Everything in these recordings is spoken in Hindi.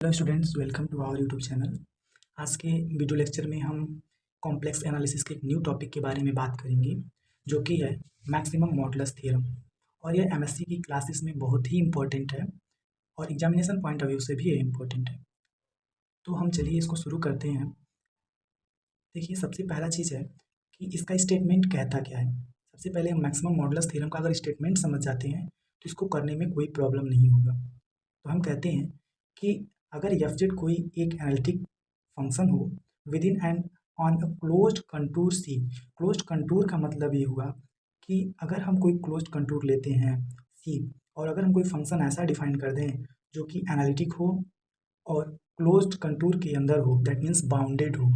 Hello students, welcome to our YouTube channel. आज के वीडियो लेक्चर में हम कॉम्प्लेक्स एनालिसिस के एक न्यू टॉपिक के बारे में बात करेंगे, जो कि है मैक्सिमम मॉडुलस थ्योरम। और ये एमएससी की क्लासेस में बहुत ही इम्पोर्टेंट है और एग्जामिनेशन पॉइंट ऑफ व्यू से भी ये इम्पोर्टेंट है। तो हम चलिए इसको शुरू करते हैं। देखिए, सबसे पहला चीज़ है कि इसका स्टेटमेंट कहता क्या है। सबसे पहले हम मैक्सिमम मॉडुलस थ्योरम का अगर स्टेटमेंट समझ जाते हैं तो इसको करने में कोई प्रॉब्लम नहीं होगा। तो हम कहते हैं कि अगर एफ जेड कोई एक एनालिटिक फंक्शन हो within and on a closed contour C. Closed contour का मतलब ये हुआ कि अगर हम कोई क्लोज्ड कंटूर लेते हैं सी, और अगर हम कोई फंक्शन ऐसा डिफाइन कर दें जो कि एनालिटिक हो और क्लोज्ड कंटूर के अंदर हो, दैट मीन्स बाउंडेड हो।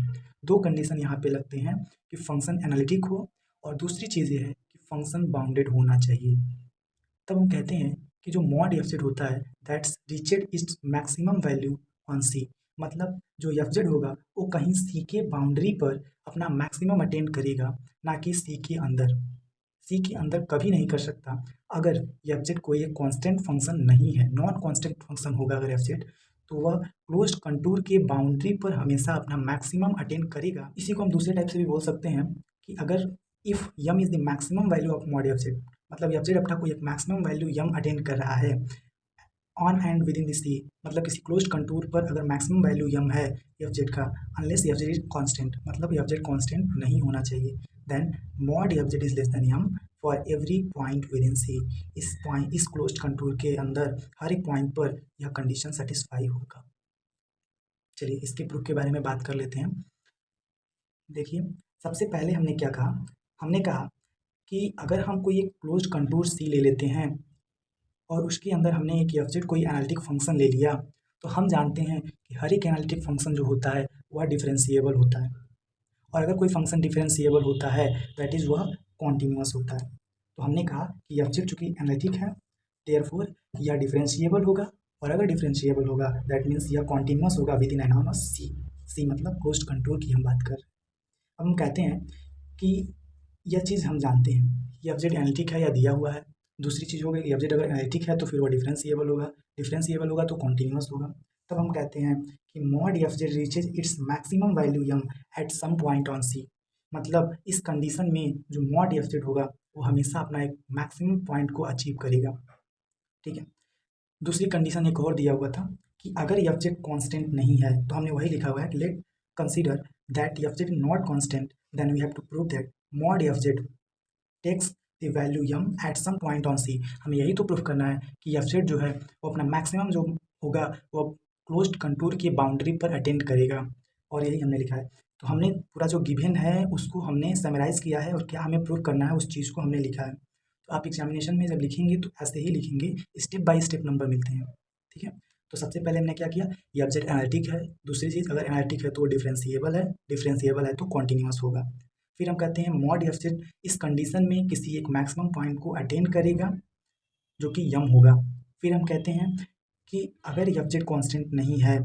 दो कंडीशन यहाँ पे लगते हैं कि फंक्शन एनालिटिक हो और दूसरी चीज़ ये है कि फंक्शन बाउंडेड होना चाहिए। तब हम कहते हैं कि जो मॉड एफ जेड होता है that's reached its maximum value on C. मतलब जो एफ जेड होगा वो कहीं सी के बाउंड्री पर अपना मैक्सिमम अटेंड करेगा, ना कि सी के अंदर। सी के अंदर कभी नहीं कर सकता अगर एफ जेड कोई एक कांस्टेंट फंक्शन नहीं है। नॉन कांस्टेंट फंक्शन होगा अगर एफ जेड, तो वह क्लोज्ड कंटूर के बाउंड्री पर हमेशा अपना मैक्सिमम अटेंड करेगा। इसी को हम दूसरे टाइप से भी बोल सकते हैं कि अगर if M is the maximum value of mod F z, मतलब एफ जेड अपना कोई एक मैक्सिमम वैल्यू यम अटेंड कर रहा है on and within the C, मतलब किसी क्लोज्ड कंटूर पर अगर मैक्सिमम वैल्यू यम है एफ जेड का, unless F Z is constant, मतलब एफ जेड कॉन्स्टेंट नहीं होना चाहिए, then mod F Z is less than M for every point within C. इस क्लोज्ड कंटूर के अंदर हर एक पॉइंट पर यह कंडीशन सेटिस्फाई होगा। चलिए इसके प्रूफ के बारे में बात कर लेते हैं। देखिए, सबसे पहले हमने क्या कहा, हमने कहा कि अगर हम कोई एक क्लोज्ड कंटूर सी ले लेते हैं और उसके अंदर हमने एक एफ जेड कोई एनालिटिक फंक्शन ले लिया, तो हम जानते हैं कि हर एक एनालिटिक फंक्शन जो होता है वह डिफरेंशिएबल होता है। और अगर कोई फंक्शन डिफरेंशिएबल होता है दैट इज़ वह कॉन्टिन्यूअस होता है। तो हमने कहा कि एफ जेड चूँकि एनालिटिक है, देयरफॉर यह डिफरेंशिएबल होगा, और अगर डिफरेंशिएबल होगा दैट मीन्स यह कॉन्टिन्यूअस होगा विद इन एन ऑन सी। सी मतलब क्लोज्ड कंटूर की हम बात कर रहे हैं। अब हम कहते हैं कि यह चीज़ हम जानते हैं कि एफ जेड एनालिटिक है या दिया हुआ है। दूसरी चीज़ हो गई कि एफ जेड अगर एनालिटिक है तो फिर वो डिफरेंशिएबल होगा, डिफरेंशिएबल होगा तो कॉन्टिन्यूअस होगा। तब हम कहते हैं कि mod F Z reaches its maximum value M at some point on C. मतलब इस कंडीशन में जो मॉड एफ जेड होगा वो हमेशा अपना एक मैक्सिमम पॉइंट को अचीव करेगा। ठीक है। दूसरी कंडीशन एक और दिया हुआ था कि अगर एफ जेड कॉन्स्टेंट नहीं है, तो हमने वही लिखा हुआ है कि let consider that F Z not constant, then we have to prove that mod F Z takes the value M at some point on C. हमें यही तो प्रूफ करना है कि एफ जेड जो है वो अपना मैक्सिमम जो होगा वो क्लोज्ड कंटूर की बाउंड्री पर अटेंड करेगा, और यही हमने लिखा है। तो हमने पूरा जो गिवन है उसको हमने समराइज किया है, और क्या हमें प्रूफ करना है उस चीज़ को हमने लिखा है। तो आप एग्जामिनेशन में जब लिखेंगे तो ऐसे ही लिखेंगे, स्टेप बाय स्टेप नंबर मिलते हैं। ठीक है। तो सबसे पहले हमने क्या किया, ये एफ जेड एनालिटिक है। दूसरी चीज़, अगर एनालिटिक है तो वो डिफरेंशिएबल है, डिफरेंशिएबल है तो कॉन्टिन्यूअस होगा। फिर हम कहते हैं मॉड एफ जेड इस कंडीशन में किसी एक मैक्सिमम पॉइंट को अटेंड करेगा जो कि यम होगा। फिर हम कहते हैं कि अगर एफ जेड कॉन्स्टेंट नहीं है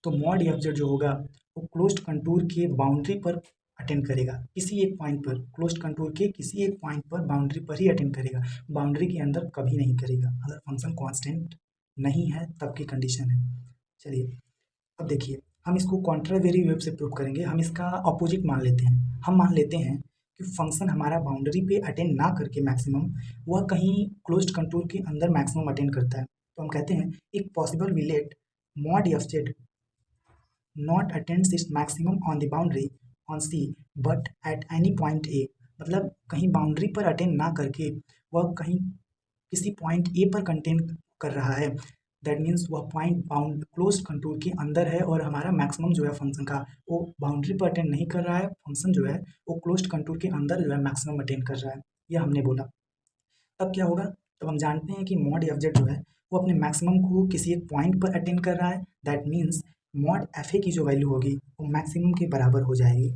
तो मॉड एफ जेड जो होगा वो क्लोज्ड कंटूर के बाउंड्री पर अटेंड करेगा, किसी एक पॉइंट पर, क्लोज्ड कंटूर के किसी एक पॉइंट पर बाउंड्री पर ही अटेंड करेगा, बाउंड्री के अंदर कभी नहीं करेगा अगर फंक्शन कांस्टेंट नहीं है, तब की कंडीशन है। चलिए अब देखिए, हम इसको कॉन्ट्रावेरी वेव से प्रूव करेंगे। हम इसका अपोजिट मान लेते हैं। हम मान लेते हैं कि फंक्शन हमारा बाउंड्री पे अटेंड ना करके मैक्सिमम, वह कहीं क्लोज्ड कंटूर के अंदर मैक्सिमम अटेंड करता है। तो हम कहते हैं एक possible we let mod F Z not attends its maximum on the boundary on C but at any point A. मतलब कहीं बाउंड्री पर अटेंड ना करके वह कहीं किसी पॉइंट ए पर कंटेंट कर रहा है, दैट मीन्स वह पॉइंट बाउंड क्लोज कंटूर के अंदर है, और हमारा मैक्सिमम जो है फंक्शन का वो बाउंड्री पर अटेंड नहीं कर रहा है, फंक्शन जो है वो क्लोज कंटूर के अंदर जो है मैक्सिमम अटेंड कर रहा है। यह हमने बोला। तब क्या होगा, तब हम जानते हैं कि मॉड एफ जेड जो है वो अपने मैक्सिमम को किसी एक पॉइंट पर अटेंड कर रहा है, that means mod F A की जो वैल्यू होगी वो मैक्सिमम के बराबर हो जाएगी।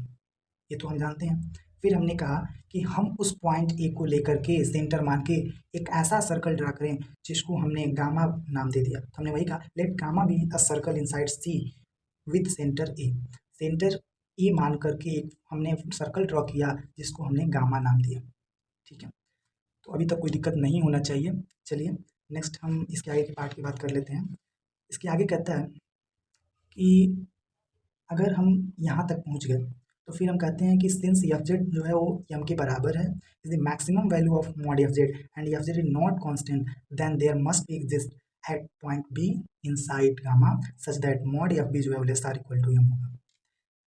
ये तो हम जानते हैं। फिर हमने कहा कि हम उस पॉइंट ए को लेकर के सेंटर मान के एक ऐसा सर्कल ड्रा करें जिसको हमने गामा नाम दे दिया। तो हमने वही कहा let gamma be a circle inside C with centre A. Centre A मान करके एक हमने सर्कल ड्रॉ किया जिसको हमने गामा नाम दिया। ठीक है। तो अभी तक कोई दिक्कत नहीं होना चाहिए। चलिए नेक्स्ट हम इसके आगे के पार्ट की बात कर लेते हैं। इसके आगे कहता है कि अगर हम यहाँ तक पहुँच गए तो फिर हम कहते हैं कि सिंस एफ जेड जो है वो एम के बराबर है, is the maximum value of mod F z and f Z is not constant, then there must be exist at point b inside gamma such that mod f b जो है वो less or equal to M होगा।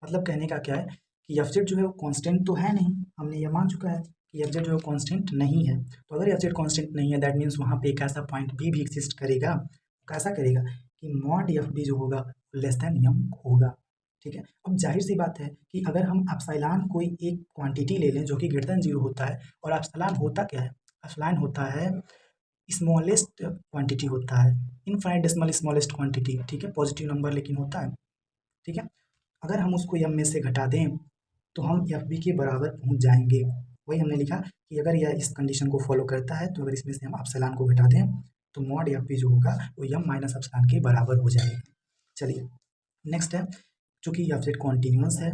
मतलब कहने का क्या है कि एफ जेड जो है वो कॉन्स्टेंट तो है नहीं, हमने ये मान चुका है कि एफ जेड जो है कॉन्स्टेंट नहीं है। तो अगर एफ जेड कॉन्स्टेंट नहीं है दैट मीन्स वहाँ पे एक ऐसा पॉइंट बी भी एग्जिस्ट करेगा। कैसा करेगा कि मॉड एफ बी जो होगा लेस देन एम होगा। ठीक है, अब जाहिर सी बात है कि अगर हम एप्सिलॉन कोई एक क्वांटिटी ले लें जो कि ग्रेटर देन जीरो होता है, और एप्सिलॉन होता क्या है, एप्सिलॉन होता है स्मॉलेस्ट क्वांटिटी होता है, इनफाइनिटेसिमल स्मॉलेस्ट क्वांटिटी। ठीक है, पॉजिटिव नंबर लेकिन होता है। ठीक है, अगर हम उसको एम में से घटा दें तो हम एफ बी के बराबर पहुंच जाएंगे। वही हमने लिखा कि अगर यह इस कंडीशन को फॉलो करता है तो अगर इसमें से हम एप्सिलॉन को घटा दें तो मॉड एफ बी जो होगा वो एम माइनस एप्सिलॉन के बराबर हो जाएगा। चलिए नेक्स्ट है, चूँकि एफ जेड कॉन्टिन्यूस है,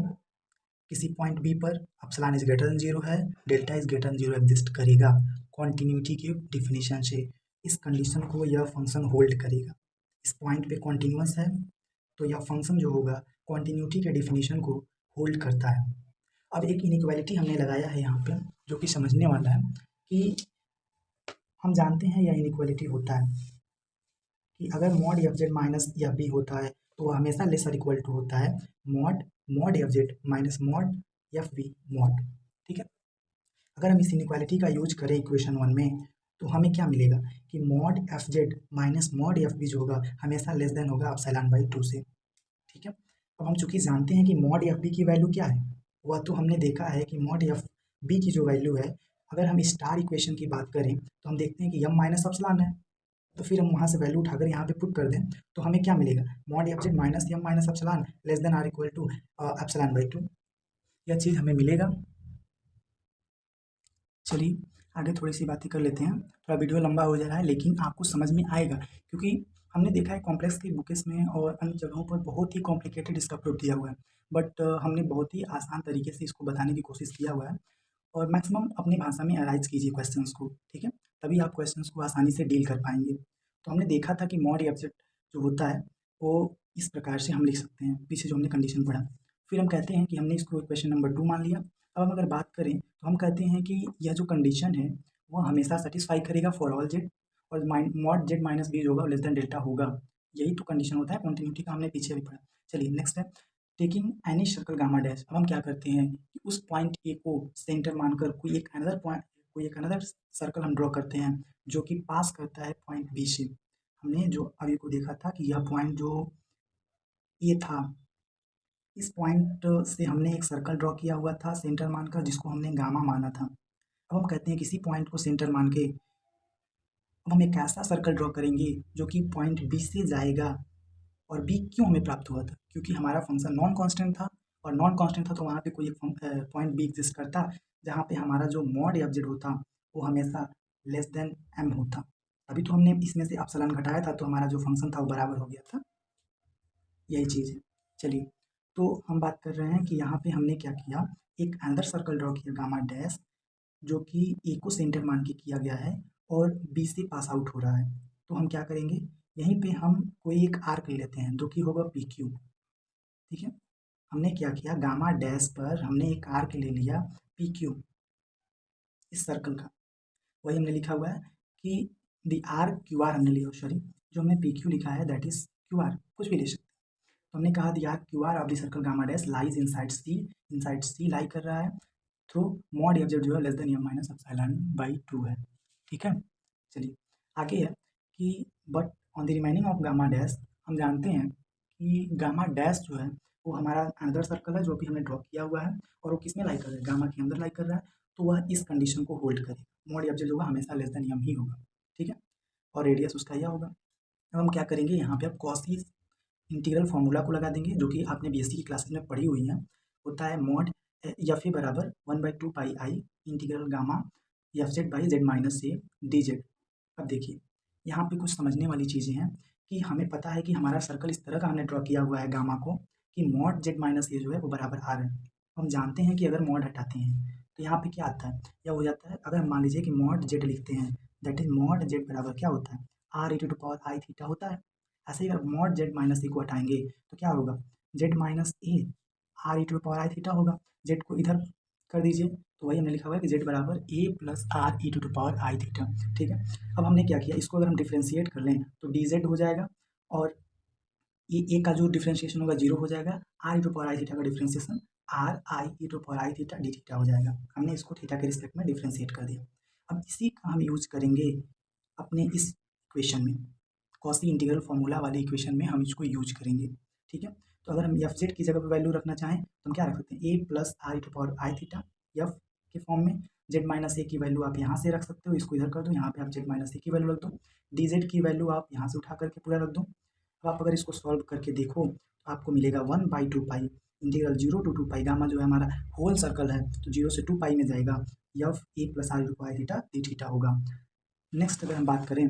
किसी पॉइंट बी पर epsilon is greater than zero है, delta is greater than zero exist करेगा। कॉन्टिन्यूटी के डिफिनीशन से इस कंडीशन को यह फंक्शन होल्ड करेगा। इस पॉइंट पे कॉन्टिन्यूस है तो यह फंक्शन जो होगा कॉन्टिन्यूटी के डिफिनीशन को होल्ड करता है। अब एक इनइक्वालिटी हमने लगाया है यहाँ पे जो कि समझने वाला है कि हम जानते हैं यह इनइक्वालिटी होता है कि अगर mod F z minus f b होता है तो वह हमेशा लेसर इक्वल टू होता है mod mod F z minus mod f b mod. ठीक है, अगर हम इस इनइक्वालिटी का यूज करें इक्वेशन वन में तो हमें क्या मिलेगा कि mod F z minus mod f b जो होगा हमेशा लेस देन होगा एप्सिलॉन बाई टू से। ठीक है, अब हम चूंकि जानते हैं कि मॉड एफ बी की वैल्यू क्या है, वह तो हमने देखा है कि मॉड एफ बी की जो वैल्यू है, अगर हम स्टार इक्वेशन की बात करें तो हम देखते हैं कि एम माइनस एप्सिलॉन है। तो फिर हम वहाँ से वैल्यू उठाकर यहाँ पे पुट कर दें तो हमें क्या मिलेगा, mod F z minus M minus epsilon less than or equal to epsilon by two. यह चीज़ हमें मिलेगा। चलिए आगे थोड़ी सी बातें कर लेते हैं, थोड़ा वीडियो लंबा हो जा रहा है लेकिन आपको समझ में आएगा क्योंकि हमने देखा है कॉम्प्लेक्स की बुकेस में और अन्य जगहों पर बहुत ही कॉम्प्लिकेटेड इसका प्रूफ दिया हुआ है, बट हमने बहुत ही आसान तरीके से इसको बताने की कोशिश किया हुआ है। और मैक्सिमम अपनी भाषा में एनालाइज कीजिए क्वेश्चंस को। ठीक है, तभी आप क्वेश्चंस को आसानी से डील कर पाएंगे। तो हमने देखा था कि मॉड एब्जेक्ट जो होता है वो इस प्रकार से हम लिख सकते हैं, पीछे जो हमने कंडीशन पढ़ा। फिर हम कहते हैं कि हमने इसको क्वेश्चन नंबर 2 मान लिया। अब हम अगर बात करें तो हम कहते हैं कि यह जो कंडीशन है वो हमेशा सेटिस्फाई करेगा फॉर ऑल जेड, और मॉड जेड माइनस बी जो होगा लेस देन डेल्टा होगा। यही तो कंडीशन होता है कॉन्टिन्यूटी का, हमने पीछे भी पढ़ा। चलिए नेक्स्ट है taking any circle gamma dash. अब हम क्या करते हैं कि उस पॉइंट ए को सेंटर मानकर कोई एक अनदर सर्कल हम ड्रॉ करते हैं जो कि पास करता है पॉइंट बी से। हमने जो अभी को देखा था कि यह पॉइंट जो ए था, इस पॉइंट से हमने एक सर्कल ड्रॉ किया हुआ था सेंटर मानकर जिसको हमने गामा माना था। अब हम कहते हैं किसी पॉइंट को सेंटर मान के अब हम एक ऐसा सर्कल ड्रॉ करेंगे जो कि पॉइंट बी से जाएगा। और बी क्यों हमें प्राप्त हुआ था, क्योंकि हमारा फंक्शन नॉन कांस्टेंट था, और नॉन कांस्टेंट था तो वहाँ पे कोई एक पॉइंट बी एग्जिस्ट करता जहाँ पे हमारा जो मॉड ऑब्जेक्ट होता वो हमेशा लेस देन एम होता। अभी तो हमने इसमें से एप्सिलॉन घटाया था तो हमारा जो फंक्शन था वो बराबर हो गया था। यही चीज़ है। चलिए तो हम बात कर रहे हैं कि यहाँ पे हमने क्या किया, एक अनदर सर्कल ड्रॉ किया गामा डैश जो कि ए को सेंटर मान के किया गया है और बी से पास आउट हो रहा है। तो हम क्या करेंगे, यहीं पे हम कोई एक आर्क ले लेते हैं जो कि होगा पी क्यू। ठीक है, हमने क्या किया, गामा डैश पर हमने एक आर्क ले लिया पी क्यू इस सर्कल का। वही हमने लिखा हुआ है कि दी आर्क क्यू आर हमने लिया, सॉरी जो हमने पी क्यू लिखा है दैट इज क्यू आर, कुछ भी ले सकते हैं। तो हमने कहा the arc Q R of the circle gamma dash lies inside C lie कर रहा है थ्रू मॉड एफ जेड जो है less than M minus epsilon by two है। ठीक है, चलिए आगे है कि but on the remaining of gamma dash हम जानते हैं कि गामा डैश जो है वो हमारा अनदर सर्कल है जो कि हमने ड्रॉ किया हुआ है और वो किसमें लाई कर रहा है, गामा के अंदर लाई कर रहा है। तो वह इस कंडीशन को होल्ड करेगा, मॉड एफ जेड होगा हमेशा लेस देन एम ही होगा। ठीक है, और रेडियस उसका यह होगा। अब हम क्या करेंगे, यहाँ पे आप कॉस की इंटीग्रल फार्मूला को लगा देंगे जो कि आपने बीएससी की क्लासेस में पढ़ी हुई है। होता है मॉड एफ ए बराबर 1/2 pi I integral gamma F Z by Z minus A D Z. अब देखिए यहाँ पे कुछ समझने वाली चीज़ें हैं कि हमें पता है कि हमारा सर्कल इस तरह का हमने ड्रॉ किया हुआ है गामा को कि मॉड जेड माइनस ए जो है वो बराबर आर है। हम जानते हैं कि अगर मॉड हटाते हैं तो यहाँ पे क्या आता है, यह हो जाता है अगर मान लीजिए कि मॉड जेड लिखते हैं दैट इज मॉड जेड बराबर क्या होता है, r E to power I theta होता है। ऐसे ही अगर मॉड जेड माइनस ए को हटाएंगे तो क्या होगा, z minus a r E to power I theta होगा। जेड को इधर कर दीजिए तो वही हमने लिखा हुआ है कि जेड बराबर A plus R E to power I theta. ठीक है, अब हमने क्या किया, इसको अगर हम डिफ्रेंशिएट कर लें तो डी जेड हो जाएगा और ए का जो डिफ्रेंशिएशन होगा जीरो हो जाएगा, R E to power I theta का differentiation R I E to power I theta D theta हो जाएगा। हमने इसको थीटा के रिस्पेक्ट में डिफ्रेंशिएट कर दिया। अब इसी का हम यूज करेंगे अपने इस इक्वेशन में, कॉसी इंटीग्रल फॉर्मूला वाले इक्वेशन में हम इसको यूज करेंगे। ठीक है, तो अगर हम एफ जेड की जगह पर वैल्यू रखना चाहें तो हम क्या रख सकते हैं, A plus R E to power I theta F के फॉर्म में। जेड माइनस ए की वैल्यू आप यहाँ से रख सकते हो, इसको इधर कर दो, यहाँ पे आप जेड माइनस ए की वैल्यू रख दो, डी जेड की वैल्यू आप यहाँ से उठा करके पूरा रख दो। अब आप अगर इसको सॉल्व करके देखो तो आपको मिलेगा 1/2 पाई इंटीग्रल 0 to 2 पाई, गामा जो है हमारा होल सर्कल है तो 0 से 2 पाई में जाएगा, f a plus R E to power theta D theta होगा। नेक्स्ट अगर हम बात करें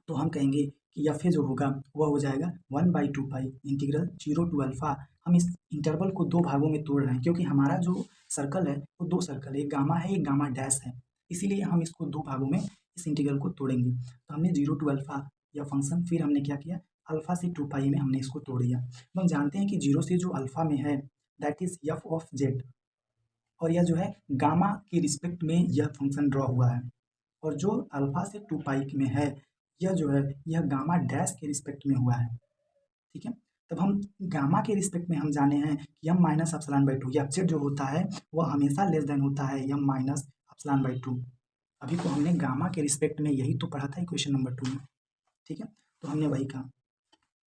तो हम कहेंगे कि एफ ए जो होगा वह हो जाएगा 1/2 पाई इंटीग्रल 0 to अल्फ़ा। हम इस इंटरवल को दो भागों में तोड़ रहे हैं क्योंकि हमारा जो सर्कल है वो दो सर्कल है, एक गामा है एक गामा डैश है, इसीलिए हम इसको दो भागों में इस इंटीग्रल को तोड़ेंगे। तो हमने 0 to अल्फ़ा या फंक्शन, फिर हमने क्या किया, अल्फ़ा से 2 पाई में हमने इसको तोड़ दिया। तो हम जानते हैं कि 0 से जो अल्फ़ा में है that is F of Z, और यह जो है गामा के रिस्पेक्ट में यह फंक्शन ड्रॉ हुआ है, और जो अल्फ़ा से 2 पाई में है यह जो है यह गामा डैश के रिस्पेक्ट में हुआ है। ठीक है, तब हम गामा के रिस्पेक्ट में हम जाने हैं कि एम माइनस एप्सिलॉन/2, एफ जेड जो होता है वह हमेशा लेस देन होता है एम माइनस एप्सिलॉन/2। अभी तो हमने गामा के रिस्पेक्ट में यही तो पढ़ा था इक्वेशन नंबर 2 में। ठीक है, तो हमने वही कहा।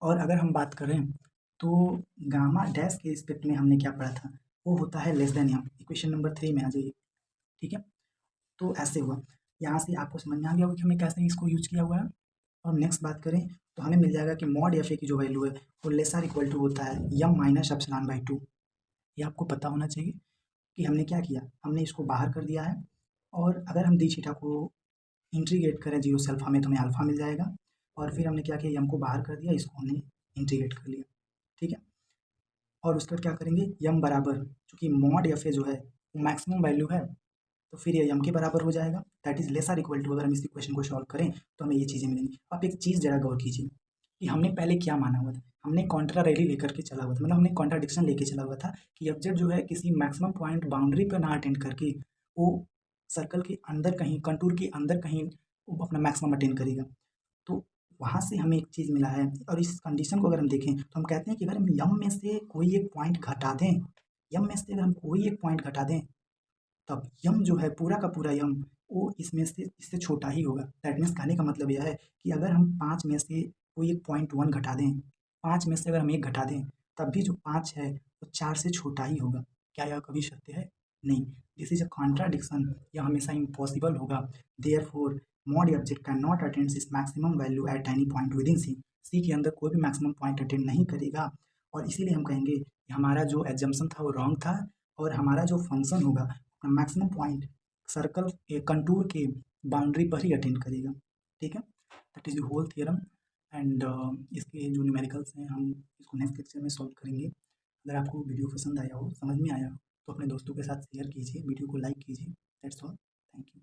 और अगर हम बात करें तो गामा डैश के रिस्पेक्ट में हमने क्या पढ़ा था, वो होता है less than M. Equation number 3 में आ जाइए। ठीक है, तो ऐसे हुआ, यहाँ से आपको समझ में आ गया होगा कि हमने कैसे इसको यूज किया हुआ है। और नेक्स्ट बात करें तो हमें मिल जाएगा कि मॉड एफ ए की जो वैल्यू है वो लेस आर इक्वल टू होता है एम माइनस एप्सिलॉन/2। ये आपको पता होना चाहिए कि हमने क्या किया, हमने इसको बाहर कर दिया है, और अगर हम डी थीटा को इंटीग्रेट करें 0 से अल्फ़ा में तो हमें अल्फ़ा मिल जाएगा, और फिर हमने क्या किया, एम को बाहर कर दिया, इसको हमने इंटीग्रेट कर लिया। ठीक है, और उसके बाद क्या करेंगे, एम बराबर, चूँकि मॉड एफ ए जो है वो मैक्सिमम वैल्यू है तो फिर ये एम के बराबर हो जाएगा, that is less or equal to, अगर हम इस इक्वेशन को सॉल्व करें तो हमें ये चीज़ें मिलेंगी। आप एक चीज़ जरा गौर कीजिए कि हमने पहले क्या माना हुआ था, हमने कॉन्ट्रा रैली लेकर के चला हुआ था, मतलब हमने कॉन्ट्राडिक्शन लेके चला हुआ था कि एफ जेड जो है किसी मैक्सिमम पॉइंट बाउंड्री पर ना अटेंड करके वो सर्कल के अंदर कहीं, कंटूर के अंदर कहीं वो अपना मैक्सिमम अटेंड करेगा। तो वहाँ से हमें एक चीज़ मिला है, और इस कंडीशन को अगर हम देखें तो हम कहते हैं कि अगर हम यम में से कोई एक पॉइंट घटा दें, यम में से अगर हम कोई एक पॉइंट घटा दें तब यम जो है पूरा का पूरा यम वो इसमें से इससे छोटा ही होगा। दैट मीन्स कहने का मतलब यह है कि अगर हम 5 में से कोई एक पॉइंट 1 घटा दें, 5 में से अगर हम 1 घटा दें तब भी जो 5 है वो 4 से छोटा ही होगा। क्या यह कभी सत्य है? नहीं, दिस इज अ कॉन्ट्राडिक्शन, यह हमेशा इम्पॉसिबल होगा। Therefore mod object can not attend इस maximum value at any point within C, C के अंदर कोई भी मैक्सिमम पॉइंट अटेंड नहीं करेगा, और इसीलिए हम कहेंगे कि हमारा जो एजम्पशन था वो रॉन्ग था, और हमारा जो फंक्शन होगा मैक्सिमम पॉइंट सर्कल के कंटूर के बाउंड्री पर ही अटेंड करेगा। ठीक है, that is the whole theorem, and इसके जो न्यूमेरिकल्स हैं हम इसको नेक्स्ट लेक्चर में सॉल्व करेंगे। अगर आपको वीडियो पसंद आया हो, समझ में आया हो, तो अपने दोस्तों के साथ शेयर कीजिए, वीडियो को लाइक कीजिए। That's all, thank you.